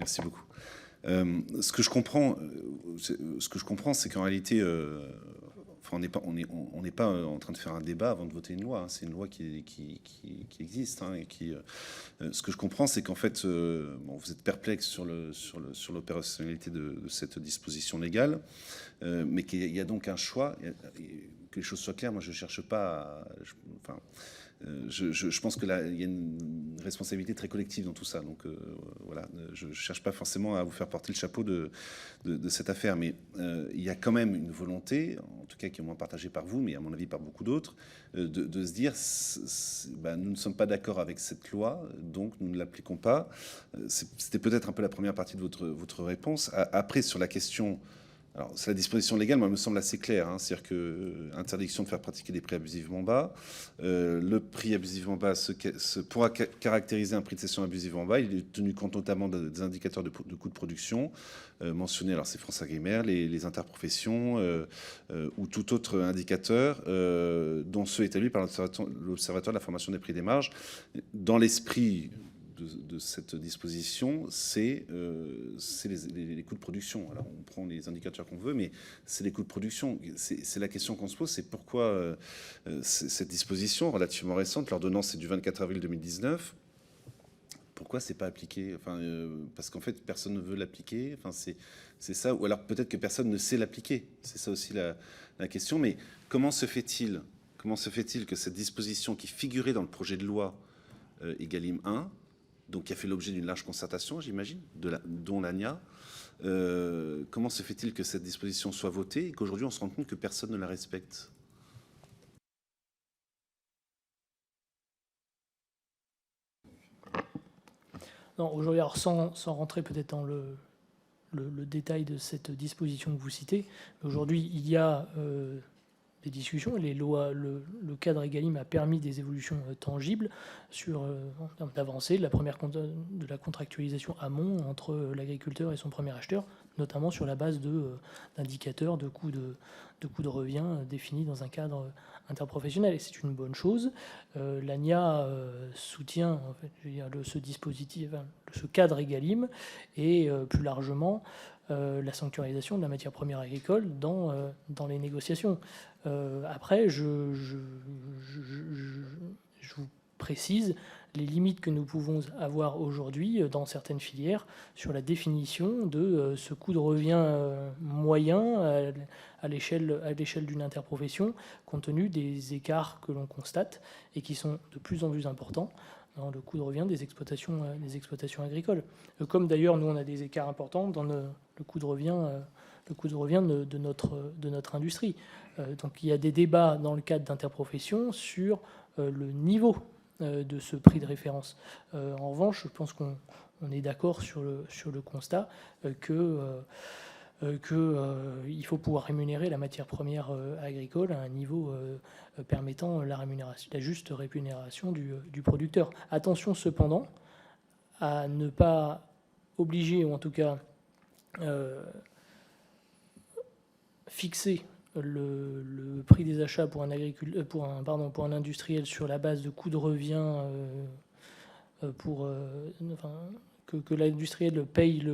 Merci beaucoup. Ce que je comprends, c'est qu'en réalité, enfin, on n'est pas en train de faire un débat avant de voter une loi. Hein. C'est une loi qui existe. Hein, et ce que je comprends, c'est qu'en fait, bon, vous êtes perplexe sur l'opérationnalité de cette disposition légale, mais qu'il y a donc un choix. Que les choses soient claires, moi je ne cherche pas à, enfin, je pense que là, il y a une responsabilité très collective dans tout ça. Donc voilà, je ne cherche pas forcément à vous faire porter le chapeau de cette affaire, mais il y a quand même une volonté, en tout cas qui est moins partagée par vous, mais à mon avis par beaucoup d'autres, de se dire, nous ne sommes pas d'accord avec cette loi, donc nous ne l'appliquons pas. C'était peut-être un peu la première partie de votre réponse. Après, sur la question... Alors, c'est la disposition légale, moi, me semble assez claire. Hein, c'est-à-dire que interdiction de faire pratiquer des prix abusivement bas. Le prix abusivement bas pourra caractériser un prix de cession abusivement bas. Il est tenu compte notamment des indicateurs de coûts de production mentionnés. Alors, c'est France Agrimer, les interprofessions ou tout autre indicateur dont ceux établis par l'Observatoire de la formation des prix et des marges. Dans l'esprit de cette disposition, c'est les coûts de production. Alors, on prend les indicateurs qu'on veut, mais c'est les coûts de production. C'est la question qu'on se pose, c'est pourquoi cette disposition relativement récente, l'ordonnance est du 24 avril 2019, pourquoi c'est pas appliqué? Enfin, parce qu'en fait, personne ne veut l'appliquer. Enfin, c'est ça. Ou alors peut-être que personne ne sait l'appliquer. C'est ça aussi la question. Mais comment se fait-il que cette disposition qui figurait dans le projet de loi Egalim 1, donc qui a fait l'objet d'une large concertation, j'imagine, dont l'ANIA. Comment se fait-il que cette disposition soit votée et qu'aujourd'hui on se rende compte que personne ne la respecte? Non, aujourd'hui, alors sans rentrer peut-être dans le détail de cette disposition que vous citez, aujourd'hui, il y a des discussions. Les lois, le cadre Egalim a permis des évolutions tangibles en termes d'avancée, de la contractualisation amont entre l'agriculteur et son premier acheteur, notamment sur la base d'indicateurs de coûts de revient définis dans un cadre interprofessionnel. Et c'est une bonne chose. L'ANIA soutient en fait, je veux dire, ce dispositif, ce cadre Egalim et plus largement la sanctuarisation de la matière première agricole dans les négociations. Après, je vous précise les limites que nous pouvons avoir aujourd'hui dans certaines filières sur la définition de ce coût de revient moyen à l'échelle d'une interprofession, compte tenu des écarts que l'on constate et qui sont de plus en plus importants dans le coût de revient des exploitations agricoles. Comme d'ailleurs, nous, on a des écarts importants dans le coût de revient de notre industrie. Donc il y a des débats dans le cadre d'interprofession sur le niveau de ce prix de référence. En revanche, je pense qu'on est d'accord sur le constat qu'il faut pouvoir rémunérer la matière première agricole à un niveau permettant la juste rémunération du producteur. Attention cependant à ne pas obliger, ou en tout cas fixer le prix des achats pour un industriel sur la base de coûts de revient que l'industriel paye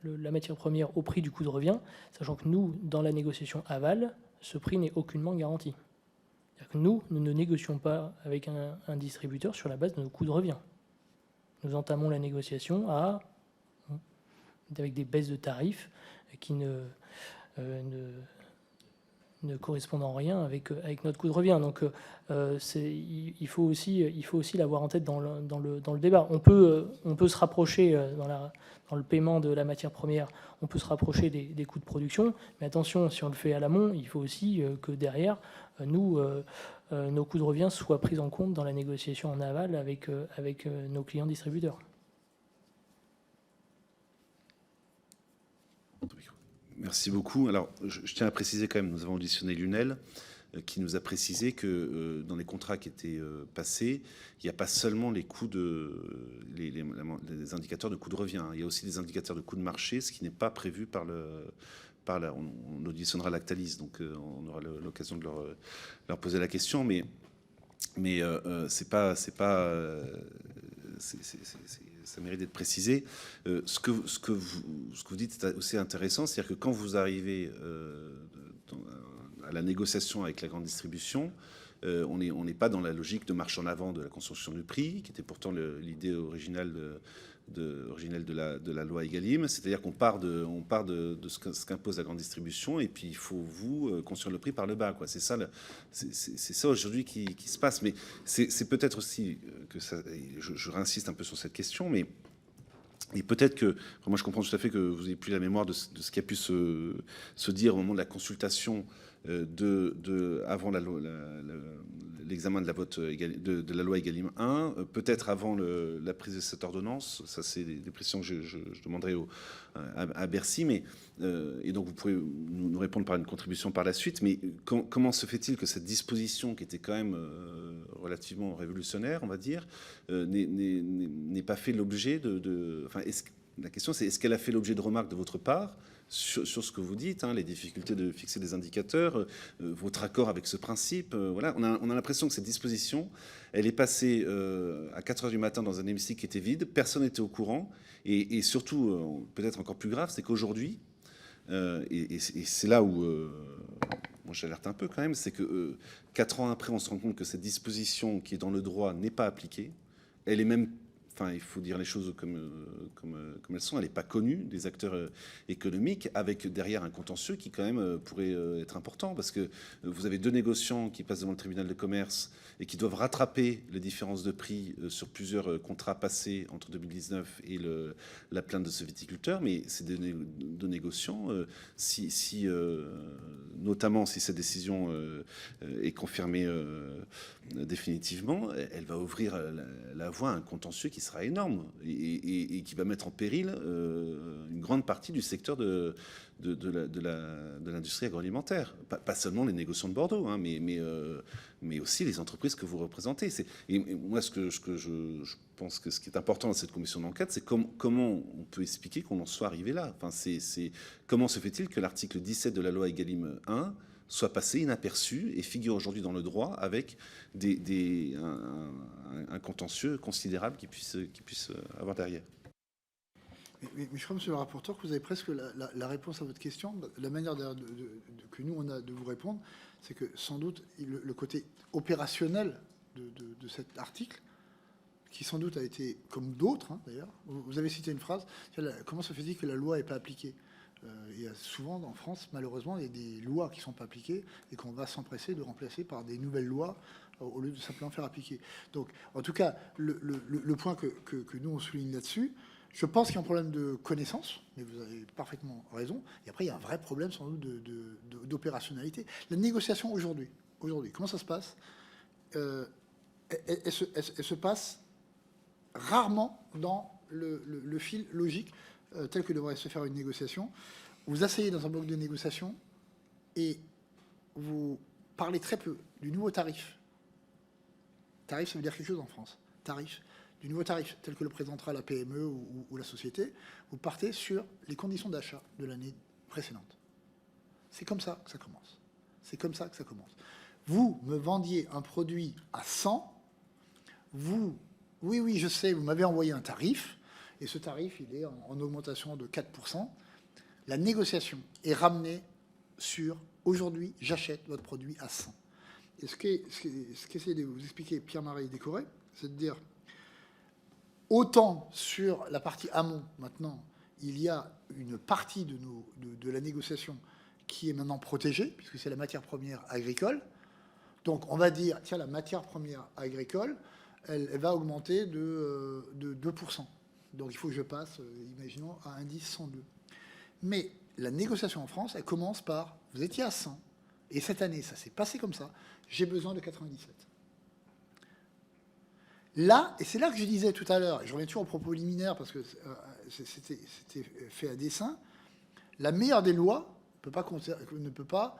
la matière première au prix du coût de revient, sachant que nous, dans la négociation aval, ce prix n'est aucunement garanti. C'est-à-dire que nous ne négocions pas avec un distributeur sur la base de nos coûts de revient. Nous entamons la négociation avec des baisses de tarifs qui ne correspondent en rien avec notre coût de revient. Donc il faut aussi l'avoir en tête dans le débat. On peut se rapprocher dans le paiement de la matière première, on peut se rapprocher des coûts de production, mais attention, si on le fait à l'amont, il faut aussi que derrière, nos coûts de revient soient pris en compte dans la négociation en aval avec nos clients distributeurs. Merci beaucoup. Alors, je tiens à préciser quand même, nous avons auditionné l'UNEL, qui nous a précisé que dans les contrats qui étaient passés, il n'y a pas seulement les coûts les indicateurs de coûts de revient. Il y a aussi des indicateurs de coûts de marché, ce qui n'est pas prévu on auditionnera Lactalis, donc on aura l'occasion de leur poser la question, mais ça mérite d'être précisé. Ce que vous dites est aussi intéressant, c'est-à-dire que quand vous arrivez à la négociation avec la grande distribution, on n'est pas dans la logique de marche en avant de la construction du prix, qui était pourtant l'idée originale de la loi Egalim. C'est-à-dire qu'on part de ce qu'impose la grande distribution, et puis il faut construire le prix par le bas, quoi. C'est ça aujourd'hui qui se passe. Mais c'est peut-être aussi que ça. Je réinsiste un peu sur cette question, mais. Et peut-être que, moi je comprends tout à fait que vous n'ayez plus la mémoire de ce qui a pu se dire au moment de la consultation avant l'examen de la loi Egalim 1, peut-être avant la prise de cette ordonnance. Ça, c'est des précisions que je demanderai à Bercy. Et donc, vous pourrez nous répondre par une contribution par la suite. Mais comment se fait-il que cette disposition, qui était quand même relativement révolutionnaire, on va dire, n'ait pas fait l'objet Enfin, la question, c'est est-ce qu'elle a fait l'objet de remarques de votre part sur ce que vous dites, les difficultés de fixer des indicateurs, votre accord avec ce principe. Voilà, on a l'impression que cette disposition, elle est passée à 4 heures du matin dans un hémicycle qui était vide, personne n'était au courant, et surtout, peut-être encore plus grave, c'est qu'aujourd'hui, et c'est là où moi j'alerte un peu quand même, c'est que 4 ans après, on se rend compte que cette disposition qui est dans le droit n'est pas appliquée. Elle est même... Enfin, il faut dire les choses comme elles sont. Elle n'est pas connue des acteurs économiques, avec derrière un contentieux qui quand même pourrait être important, parce que vous avez 2 négociants qui passent devant le tribunal de commerce et qui doivent rattraper les différences de prix sur plusieurs contrats passés entre 2019 et la plainte de ce viticulteur. Mais ces 2 négociants, notamment si cette décision est confirmée définitivement, elle va ouvrir la voie à un contentieux qui sera énorme et qui va mettre en péril une grande partie du secteur de l'industrie agroalimentaire. Pas seulement les négociants de Bordeaux, mais aussi les entreprises que vous représentez. Et moi, ce que je pense que ce qui est important dans cette commission d'enquête, c'est comment on peut expliquer qu'on en soit arrivé là. Enfin, comment se fait-il que l'article 17 de la loi Egalim 1 soit passé inaperçu et figure aujourd'hui dans le droit avec un contentieux considérable qui puisse avoir derrière. Mais je crois, monsieur le rapporteur, que vous avez presque la réponse à votre question. La manière que nous, on a de vous répondre, c'est que sans doute le côté opérationnel de cet article, qui sans doute a été, comme d'autres d'ailleurs, vous avez cité une phrase, comment se fait-il que la loi n'est pas appliquée ? Il y a souvent en France, malheureusement, il y a des lois qui ne sont pas appliquées et qu'on va s'empresser de remplacer par des nouvelles lois au lieu de simplement faire appliquer. Donc, en tout cas, le point que nous, on souligne là-dessus, je pense qu'il y a un problème de connaissance, mais vous avez parfaitement raison. Et après, il y a un vrai problème, sans doute, d'opérationnalité. La négociation aujourd'hui, comment ça se passe ? Elle se passe rarement dans le fil logique tel que devrait se faire une négociation. Vous asseyez dans un bloc de négociation et vous parlez très peu du nouveau tarif. Tarif, ça veut dire quelque chose en France. Tarif, du nouveau tarif tel que le présentera la PME ou la société. Vous partez sur les conditions d'achat de l'année précédente. C'est comme ça que ça commence. C'est comme ça que ça commence. Vous me vendiez un produit à 100. Oui, je sais, vous m'avez envoyé un tarif. Et ce tarif, il est en augmentation de 4%. La négociation est ramenée sur « aujourd'hui, j'achète votre produit à 100 ». Et ce qu'essaie de vous expliquer Pierre-Marie Décoré, c'est de dire, autant sur la partie amont, maintenant, il y a une partie de la négociation qui est maintenant protégée, puisque c'est la matière première agricole. Donc, on va dire, tiens, la matière première agricole, elle va augmenter de 2%. Donc il faut que je passe, imaginons, à indice 102. Mais la négociation en France, elle commence par, vous étiez à 100, et cette année, ça s'est passé comme ça, j'ai besoin de 97. Là, et c'est là que je disais tout à l'heure, et je reviens toujours au propos liminaire, parce que c'était fait à dessein, la meilleure des lois ne peut pas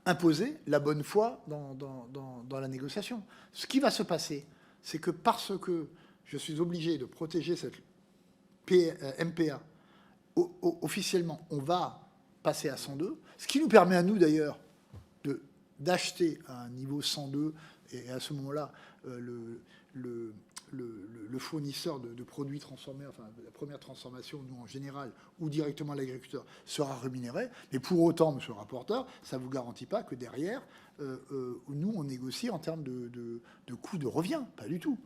imposer la bonne foi dans la négociation. Ce qui va se passer, c'est que parce que je suis obligé de protéger cette MPA. Officiellement, on va passer à 102, ce qui nous permet à nous d'ailleurs d'acheter à un niveau 102, et à ce moment-là, le le fournisseur de produits transformés, enfin la première transformation, nous en général, ou directement l'agriculteur, sera rémunéré. Mais pour autant, monsieur le rapporteur, ça ne vous garantit pas que derrière, nous, on négocie en termes de coût de revient. Pas du tout.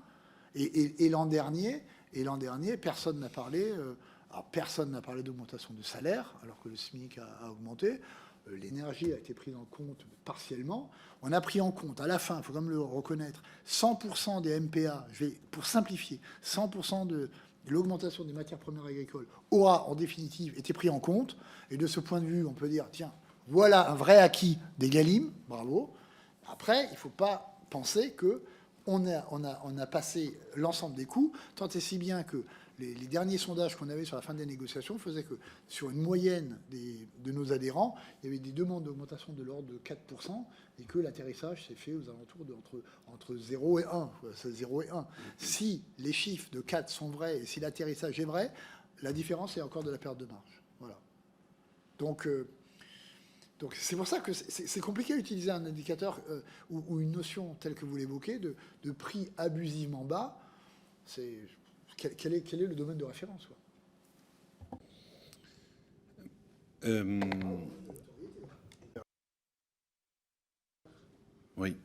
Et l'an dernier, personne n'a parlé. Alors, personne n'a parlé d'augmentation de salaire, alors que le SMIC a augmenté. L'énergie a été prise en compte partiellement. On a pris en compte, à la fin, il faut quand même le reconnaître, 100% des MPA, pour simplifier, 100% de l'augmentation des matières premières agricoles aura en définitive été pris en compte. Et de ce point de vue, on peut dire, tiens, voilà un vrai acquis des Galim, bravo. Après, il ne faut pas penser qu'on a passé l'ensemble des coûts, tant et si bien que les derniers sondages qu'on avait sur la fin des négociations faisaient que sur une moyenne de nos adhérents, il y avait des demandes d'augmentation de l'ordre de 4% et que l'atterrissage s'est fait aux alentours entre 0 et 1. C'est 0 et 1. Si les chiffres de 4 sont vrais et si l'atterrissage est vrai, la différence est encore de la perte de marge. Voilà. Donc c'est pour ça que c'est compliqué d'utiliser un indicateur ou une notion telle que vous l'évoquez de prix abusivement bas. Quel est le domaine de référence, quoi. Oui.